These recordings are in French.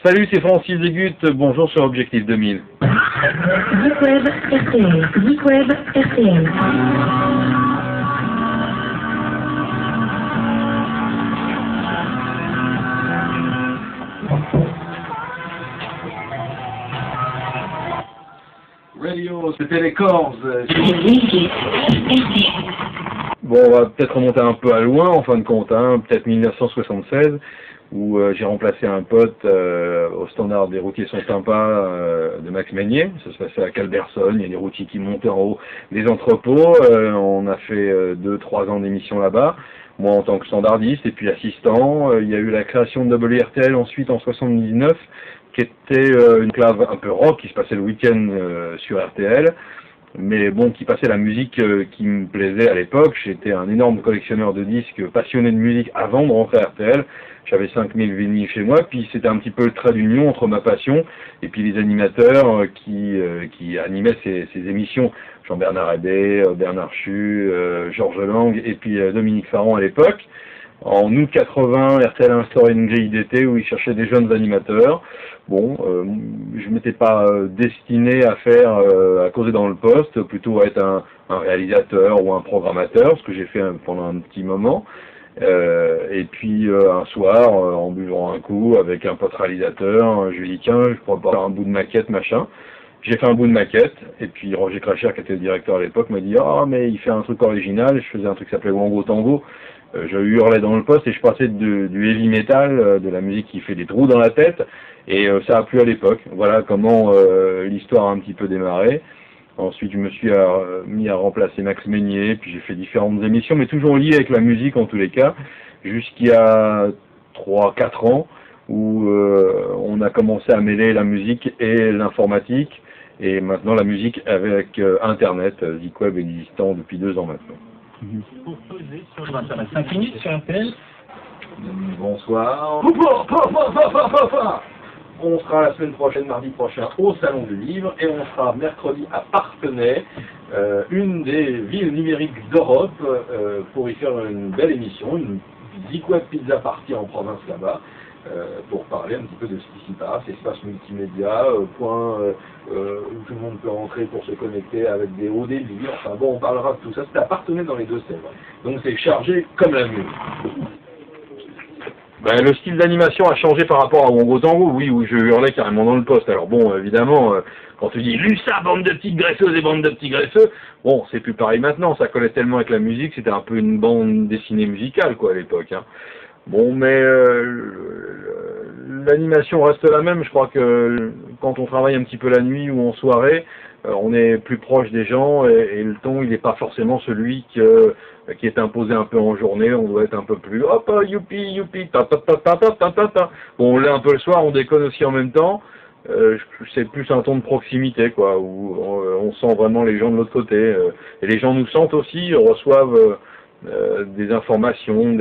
Salut, c'est Francis Degut, bonjour sur Objectif 2000. Geek Web RTL, Geek Web RTL. Radio, c'était les Corrs. Geek RTL. Bon, on va peut-être remonter un peu à loin, en fin de compte, hein, peut-être 1976, où j'ai remplacé un pote au standard des routiers sont sympas de Max Meignier. Ça se passait à Calderson, il y a des routiers qui montaient en haut des entrepôts. On a fait 2-3 ans d'émission là-bas, moi en tant que standardiste et puis assistant. Il y a eu la création de WRTL ensuite en 79, qui était une clave un peu rock qui se passait le week-end sur RTL. Mais bon, qui passait la musique qui me plaisait à l'époque. J'étais un énorme collectionneur de disques, passionné de musique avant de rentrer à RTL. J'avais 5000 vinyles chez moi, puis c'était un petit peu le trait d'union entre ma passion et puis les animateurs qui animaient ces émissions. Jean-Bernard Hébé, Bernard Chu, Georges Lang et puis Dominique Farran à l'époque. En août 80, RTL a instauré une grille d'été où ils cherchaient des jeunes animateurs. Bon, je m'étais pas destiné à faire, à causer dans le poste, plutôt à être un réalisateur ou un programmateur, ce que j'ai fait pendant un petit moment. Et puis un soir, en buvant un coup avec un pote réalisateur, je lui ai dit tiens, je pourrais pas faire un bout de maquette, machin. J'ai fait un bout de maquette, et puis Roger Cracher, qui était le directeur à l'époque, m'a dit ah mais il fait un truc original. Je faisais un truc qui s'appelait Wango Tango. Je hurlais dans le poste et je passais du heavy metal, de la musique qui fait des trous dans la tête, et ça a plu à l'époque. Voilà comment l'histoire a un petit peu démarré. Ensuite, je me suis mis à remplacer Max Meignier, puis j'ai fait différentes émissions, mais toujours liées avec la musique en tous les cas, jusqu'il y a 3-4 ans, où on a commencé à mêler la musique et l'informatique, et maintenant la musique avec Internet, Geek Web existant depuis 2 ans maintenant. Pour poser sur 5 minutes sur RTL. Bonsoir. On sera la semaine prochaine, mardi prochain, au Salon du Livre, et on sera mercredi à Partenay, une des villes numériques d'Europe, pour y faire une belle émission, une Geek Web Pizza Party en province là-bas, pour parler un petit peu de ce qui s'y passe, espace multimédia, point où tout le monde peut rentrer pour se connecter avec des hauts débits. Enfin bon, on parlera de tout ça. C'est à Partenay dans les Deux-Sèvres. Donc c'est chargé comme la mule. Ben, le style d'animation a changé par rapport à Wango Tango, oui, où je hurlais carrément dans le poste. Alors bon, évidemment, quand tu dis « Lussa, bande de petites graisseuses et bande de petits graisseux », bon, c'est plus pareil maintenant, ça collait tellement avec la musique, c'était un peu une bande dessinée musicale, quoi, à l'époque, hein. Bon, mais l'animation reste la même. Je crois que quand on travaille un petit peu la nuit ou en soirée, on est plus proche des gens et le ton, il n'est pas forcément celui qui est imposé un peu en journée. On doit être un peu plus hop, youpi, youpi, ta ta ta ta ta ta ta ta. Bon, on l'est un peu le soir, on déconne aussi en même temps. C'est plus un ton de proximité, quoi, où on sent vraiment les gens de l'autre côté. Et les gens nous sentent aussi, reçoivent des informations,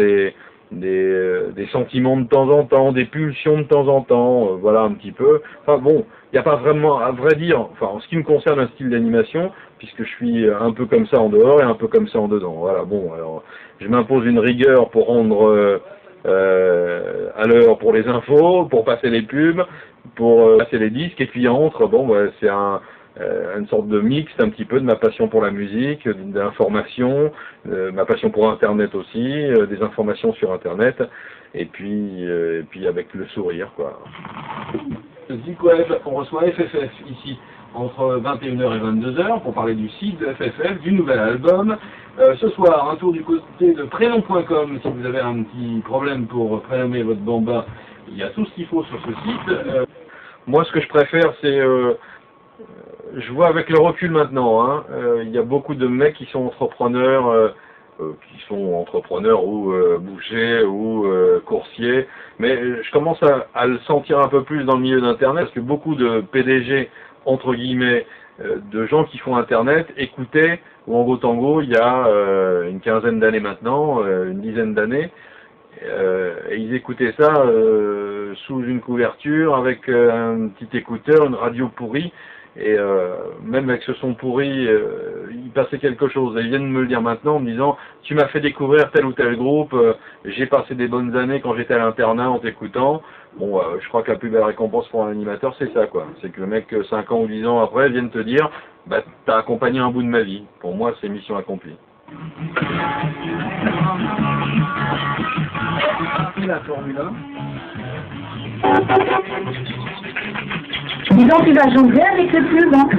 des sentiments de temps en temps, des pulsions de temps en temps, voilà un petit peu. Enfin bon, il n'y a pas vraiment, à vrai dire, enfin en ce qui me concerne, un style d'animation, puisque je suis un peu comme ça en dehors et un peu comme ça en dedans. Voilà, bon, alors je m'impose une rigueur pour rendre à l'heure pour les infos, pour passer les pubs, pour passer les disques, et puis entre, bon, ouais, c'est une sorte de mix un petit peu de ma passion pour la musique, d'information, ma passion pour Internet aussi, des informations sur Internet, et puis avec le sourire, quoi. Geek Web, on reçoit FFF ici entre 21h et 22h pour parler du site de FFF, du nouvel album. Ce soir, un tour du côté de prénom.com. Si vous avez un petit problème pour prénommer votre bamba, il y a tout ce qu'il faut sur ce site. Moi, ce que je préfère, c'est... je vois avec le recul maintenant, hein, il y a beaucoup de mecs qui sont entrepreneurs ou bouchers ou coursiers, mais je commence à le sentir un peu plus dans le milieu d'Internet, parce que beaucoup de PDG, entre guillemets, de gens qui font Internet, écoutaient Wango Tango il y a une quinzaine d'années maintenant, une dizaine d'années, et ils écoutaient ça sous une couverture, avec un petit écouteur, une radio pourrie, et même avec ce son pourri, il passait quelque chose. Et ils viennent me le dire maintenant en me disant « Tu m'as fait découvrir tel ou tel groupe, j'ai passé des bonnes années quand j'étais à l'internat en t'écoutant. » Bon, je crois que la plus belle récompense pour un animateur, c'est ça, quoi. C'est que le mec, 5 ans ou 10 ans après, vienne te dire « Bah, t'as accompagné un bout de ma vie. » Pour moi, c'est mission accomplie. La Formule 1. Dis donc, tu vas jongler avec le plus grand.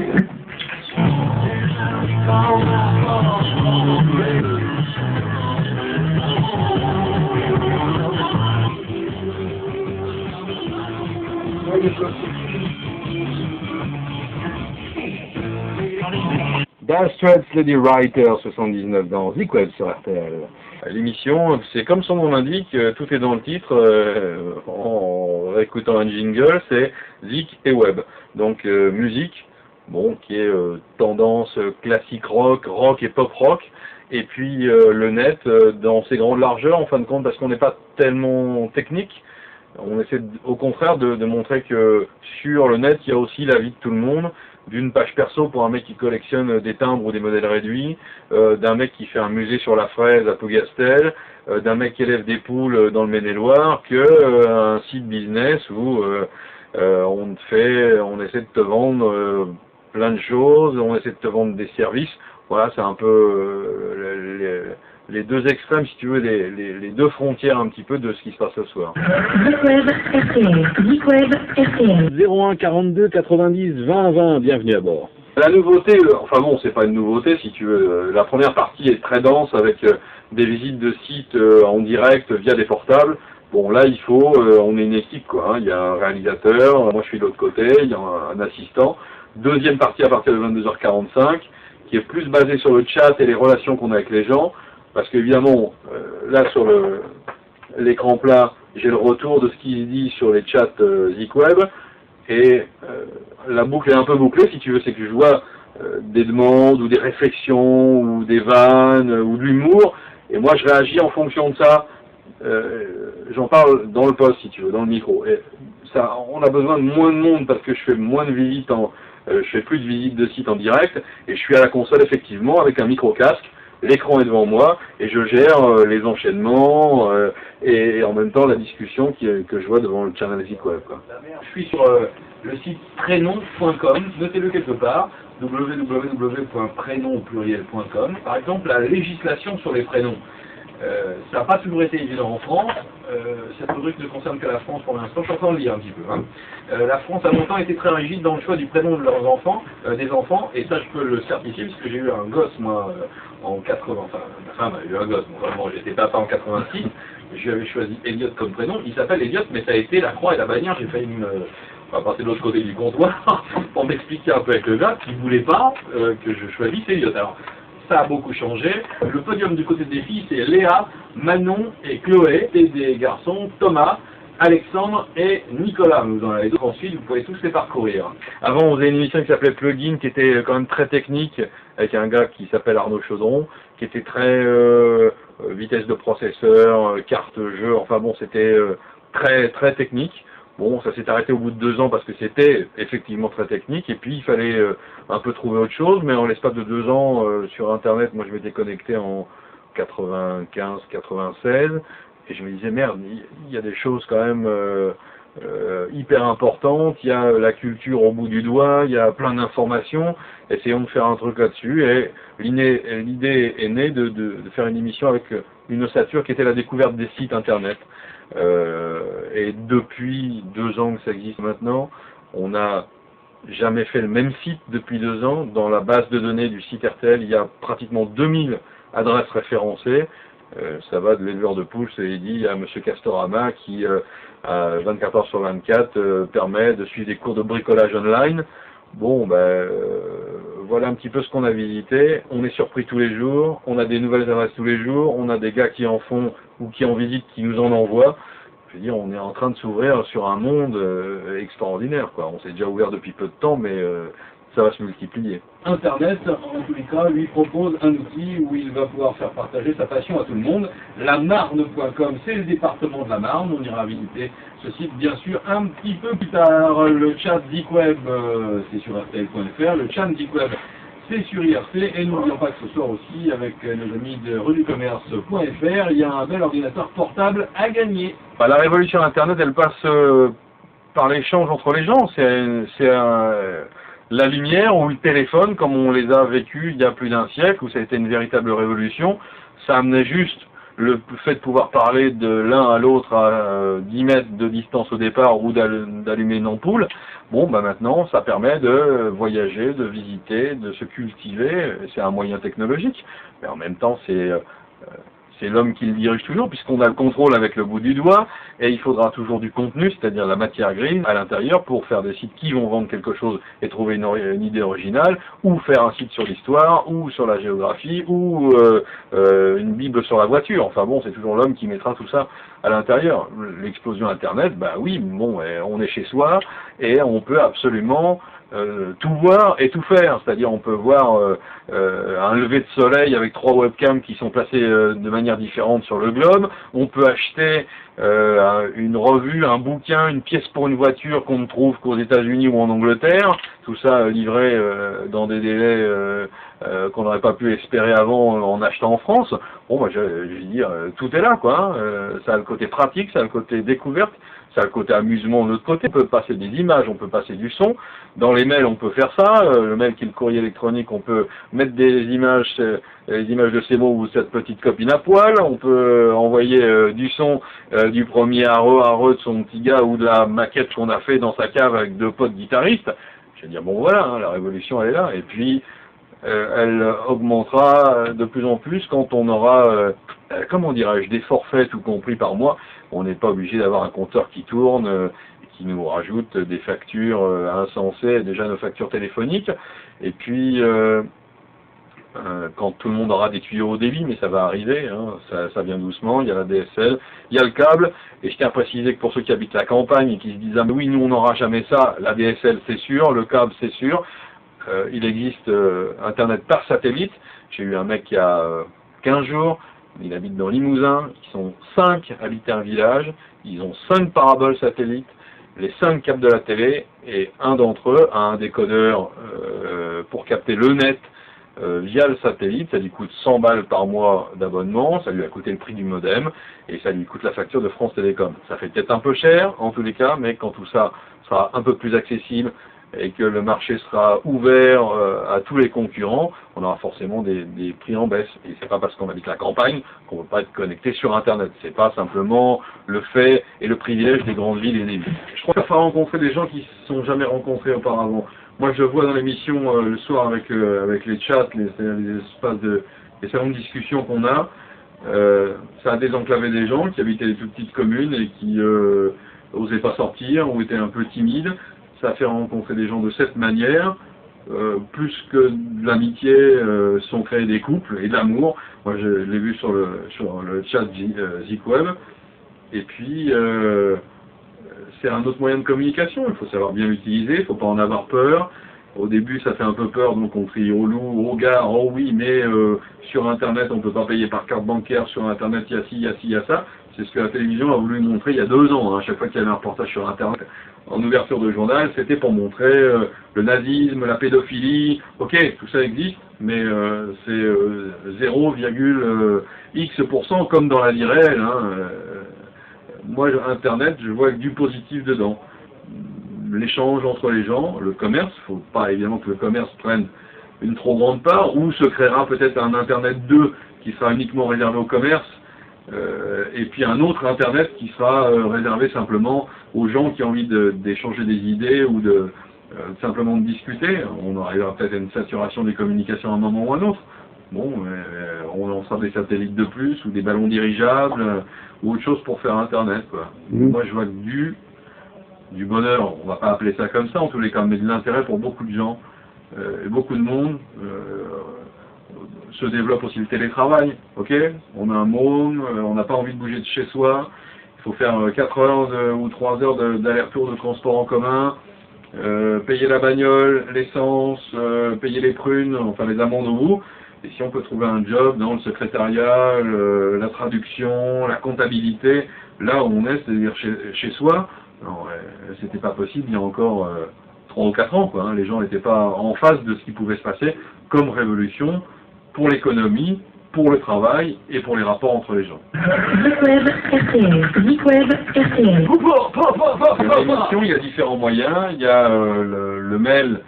Dire Straits Lady Writer 79 dans Zik Web sur RTL. L'émission, c'est comme son nom l'indique, tout est dans le titre, en écoutant un jingle, c'est Zik et Web. Donc musique, bon, qui est tendance classique rock, rock et pop rock, et puis le net dans ses grandes largeurs, en fin de compte, parce qu'on n'est pas tellement technique. On essaie au contraire de montrer que sur le net, il y a aussi la vie de tout le monde, d'une page perso pour un mec qui collectionne des timbres ou des modèles réduits, d'un mec qui fait un musée sur la fraise à Plougastel, d'un mec qui élève des poules dans le Maine-et-Loire, que un site business où on essaie de te vendre plein de choses, on essaie de te vendre des services. Voilà, c'est un peu les deux extrêmes, si tu veux, les deux frontières un petit peu de ce qui se passe ce soir. Zik Web RTL. Zik Web RTL. 01 42 90 20 20, bienvenue à bord. La nouveauté, enfin bon, c'est pas une nouveauté si tu veux, la première partie est très dense avec des visites de sites en direct via des portables. Bon là il faut, on est une équipe quoi, hein. Il y a un réalisateur, moi je suis de l'autre côté, il y a un assistant. Deuxième partie à partir de 22h45, qui est plus basée sur le chat et les relations qu'on a avec les gens. Parce qu'évidemment, là sur l'écran plat, j'ai le retour de ce qui se dit sur les chats Zik Web, et la boucle est un peu bouclée, si tu veux, c'est que je vois des demandes, ou des réflexions, ou des vannes, ou de l'humour, et moi je réagis en fonction de ça. J'en parle dans le poste, si tu veux, dans le micro. Et ça, on a besoin de moins de monde, parce que je fais moins de visites, je fais plus de visites de sites en direct, et je suis à la console, effectivement, avec un micro-casque. L'écran est devant moi et je gère les enchaînements et en même temps la discussion que je vois devant le channel Zik Web. Je suis sur le site prénom.com, notez-le quelque part, www.prénom.com. Par exemple, la législation sur les prénoms. Ça n'a pas toujours été évident en France, cette rubrique ne concerne que la France pour l'instant, je suis en train de lire un petit peu. Hein. La France a longtemps été très rigide dans le choix du prénom de leurs enfants, des enfants, et ça je peux le certifier parce que j'ai eu un gosse moi en 80, enfin ma femme a eu un gosse, bon, vraiment j'étais papa en 86, je lui avais choisi Elliot comme prénom, il s'appelle Elliot mais ça a été la croix et la bannière, j'ai failli passer de l'autre côté du comptoir pour m'expliquer un peu avec le gars qui ne voulait pas que je choisisse Elliot. Alors, ça a beaucoup changé. Le podium du côté des filles, c'est Léa, Manon et Chloé. Et des garçons, Thomas, Alexandre et Nicolas. Vous en avez d'autres ensuite, vous pouvez tous les parcourir. Avant, on faisait une émission qui s'appelait Plugin, qui était quand même très technique, avec un gars qui s'appelle Arnaud Chaudron, qui était très vitesse de processeur, carte jeu, enfin bon, c'était très très technique. Bon, ça s'est arrêté au bout de 2 ans parce que c'était effectivement très technique, et puis il fallait un peu trouver autre chose, mais en l'espace de 2 ans sur Internet, moi je m'étais connecté en 95-96, et je me disais merde, il y a des choses quand même hyper importantes, il y a la culture au bout du doigt, il y a plein d'informations, essayons de faire un truc là-dessus, et l'idée est née de faire une émission avec une ossature qui était la découverte des sites Internet. Et depuis 2 ans que ça existe maintenant, on n'a jamais fait le même site depuis 2 ans. Dans la base de données du site RTL, il y a pratiquement 2000 adresses référencées. Ça va de l'éleveur de poules, c'est dit, à Monsieur Castorama qui, à 24 heures sur 24, permet de suivre des cours de bricolage online. Bon, voilà un petit peu ce qu'on a visité. On est surpris tous les jours, on a des nouvelles adresses tous les jours, on a des gars qui en font ou qui en visitent, qui nous en envoient. Je veux dire, on est en train de s'ouvrir sur un monde extraordinaire, quoi. On s'est déjà ouvert depuis peu de temps, mais ça va se multiplier. Internet, en tous les cas, lui propose un outil où il va pouvoir faire partager sa passion à tout le monde. Lamarne.com, c'est le département de la Marne. On ira visiter ce site, bien sûr, un petit peu plus tard. Le chat Geekweb, c'est sur RTL.fr. Le chat Geekweb, c'est sur IRC. Et n'oublions pas que ce soir aussi, avec nos amis de revuecommerce.fr, il y a un bel ordinateur portable à gagner. Bah, la révolution Internet, elle passe par l'échange entre les gens. C'est la lumière ou le téléphone, comme on les a vécus il y a plus d'un siècle, où ça a été une véritable révolution. Ça amenait juste le fait de pouvoir parler de l'un à l'autre à 10 mètres de distance au départ ou d'allumer une ampoule. Bon, bah maintenant, ça permet de voyager, de visiter, de se cultiver. C'est un moyen technologique, mais en même temps, c'est l'homme qui le dirige toujours, puisqu'on a le contrôle avec le bout du doigt, et il faudra toujours du contenu, c'est-à-dire la matière grise à l'intérieur, pour faire des sites qui vont vendre quelque chose et trouver une idée originale, ou faire un site sur l'histoire, ou sur la géographie, ou une bible sur la voiture. Enfin bon, c'est toujours l'homme qui mettra tout ça à l'intérieur. L'explosion Internet, bah oui, bon, on est chez soi, et on peut absolument tout voir et tout faire, c'est-à-dire on peut voir un lever de soleil avec 3 webcams qui sont placés de manière différente sur le globe, on peut acheter une revue, un bouquin, une pièce pour une voiture qu'on ne trouve qu'aux États-Unis ou en Angleterre, tout ça livré dans des délais qu'on n'aurait pas pu espérer avant en achetant en France. Bon, moi je veux dire, tout est là, quoi, hein. Ça a le côté pratique, ça a le côté découverte, ça a le côté amusement de l'autre côté. On peut passer des images, on peut passer du son. Dans les mails, on peut faire ça. Le mail qui est le courrier électronique, on peut mettre des images, les images de ces mots ou cette petite copine à poil. On peut envoyer du son, du premier areux de son petit gars ou de la maquette qu'on a fait dans sa cave avec 2 potes guitaristes. Je vais dire, bon voilà, hein, la révolution elle est là. Et puis, elle augmentera de plus en plus quand on aura, comment dirais-je, des forfaits tout compris par mois. On n'est pas obligé d'avoir un compteur qui tourne, qui nous rajoute des factures insensées, déjà nos factures téléphoniques. Et puis, quand tout le monde aura des tuyaux au débit, mais ça va arriver, hein, ça vient doucement, il y a la DSL, il y a le câble, et je tiens à préciser que pour ceux qui habitent la campagne et qui se disent « Ah mais oui, nous on n'aura jamais ça », la DSL c'est sûr, le câble c'est sûr, il existe Internet par satellite. J'ai eu un mec qui a 15 jours, il habite dans Limousin, ils sont 5 à habiter un village, ils ont 5 paraboles satellites, les 5 captent de la télé, et un d'entre eux a un décodeur pour capter le net via le satellite. Ça lui coûte 100 balles par mois d'abonnement, ça lui a coûté le prix du modem, et ça lui coûte la facture de France Télécom. Ça fait peut-être un peu cher en tous les cas, mais quand tout ça sera un peu plus accessible, et que le marché sera ouvert à tous les concurrents, on aura forcément des prix en baisse. Et c'est pas parce qu'on habite la campagne qu'on ne peut pas être connecté sur Internet. C'est pas simplement le fait et le privilège des grandes villes et des villes. Je crois qu'il va falloir rencontrer des gens qui ne se sont jamais rencontrés auparavant. Moi, je vois dans l'émission le soir avec les chats, les espaces les salons de discussion qu'on a, ça a désenclavé des gens qui habitaient des toutes petites communes et qui n'osaient pas sortir ou étaient un peu timides. Ça fait rencontrer des gens de cette manière, plus que de l'amitié, sont créés des couples et de l'amour. Moi, je l'ai vu sur le chat Geekweb. Et puis, c'est un autre moyen de communication. Il faut savoir bien l'utiliser, il ne faut pas en avoir peur. Au début, ça fait un peu peur, donc on crie au loup, au gars, oh oui, mais sur Internet, on ne peut pas payer par carte bancaire. Sur Internet, il y a ci, il y a ci, il y a ça. C'est ce que la télévision a voulu montrer il y a 2 ans. Hein. Chaque fois qu'il y avait un reportage sur Internet, en ouverture de journal, c'était pour montrer le nazisme, la pédophilie. Ok, tout ça existe, mais c'est 0,x% comme dans la vie réelle. Hein. Moi, Internet, je vois du positif dedans. L'échange entre les gens, le commerce, il ne faut pas évidemment que le commerce prenne une trop grande part, ou se créera peut-être un Internet 2 qui sera uniquement réservé au commerce, et puis un autre Internet qui sera réservé simplement aux gens qui ont envie d'échanger des idées ou simplement de discuter. On arrivera peut-être à une saturation des communications à un moment ou à un autre. Bon, on lancera des satellites de plus ou des ballons dirigeables ou autre chose pour faire Internet, quoi. Moi, je vois que du bonheur, on va pas appeler ça comme ça en tous les cas, mais de l'intérêt pour beaucoup de gens et beaucoup de monde. Se développe aussi le télétravail, ok? On a un môme, on n'a pas envie de bouger de chez soi, il faut faire 4 heures ou 3 heures d'aller-retour de transport en commun, payer la bagnole, l'essence, payer les prunes, enfin les amendes au bout. Et si on peut trouver un job dans le secrétariat, la traduction, la comptabilité, là où on est, c'est-à-dire chez soi, c'était pas possible il y a encore 3 ou 4 ans, quoi, hein. Les gens n'étaient pas en face de ce qui pouvait se passer comme révolution pour l'économie, pour le travail et pour les rapports entre les gens. ZikWeb RTL. ZikWeb RTL. Pour l'émission, il y a différents moyens. Il y a le mail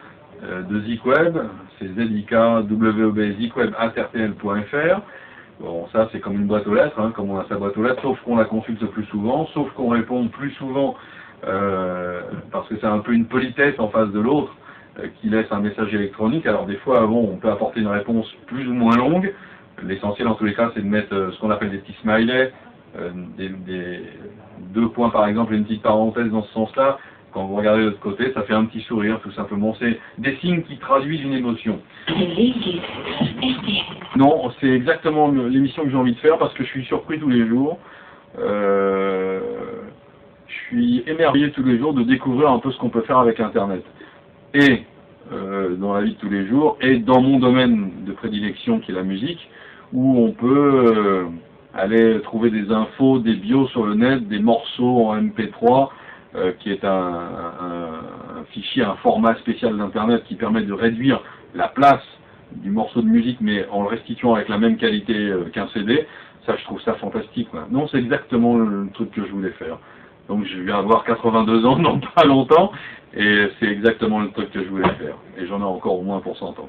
de ZikWeb, c'est zikweb@rtl.fr. Bon, ça c'est comme une boîte aux lettres, hein, comme on a sa boîte aux lettres, sauf qu'on la consulte plus souvent, sauf qu'on répond plus souvent, parce que c'est un peu une politesse en face de l'autre, qui laisse un message électronique. Alors des fois, bon, on peut apporter une réponse plus ou moins longue. L'essentiel en tous les cas, c'est de mettre ce qu'on appelle des petits smileys, des 2 points par exemple, et une petite parenthèse dans ce sens-là. Quand vous regardez de l'autre côté, ça fait un petit sourire, tout simplement. C'est des signes qui traduisent une émotion. Non, c'est exactement l'émission que j'ai envie de faire, parce que je suis surpris tous les jours. Je suis émerveillé tous les jours de découvrir un peu ce qu'on peut faire avec Internet. Et dans la vie de tous les jours, et dans mon domaine de prédilection qui est la musique, où on peut aller trouver des infos, des bios sur le net, des morceaux en MP3, qui est un fichier, un format spécial d'Internet qui permet de réduire la place du morceau de musique, mais en le restituant avec la même qualité qu'un CD. Ça, je trouve ça fantastique, quoi. Non, c'est exactement le truc que je voulais faire. Donc je vais avoir 82 ans dans pas longtemps, et c'est exactement le truc que je voulais faire. Et j'en ai encore au moins pour 100 ans.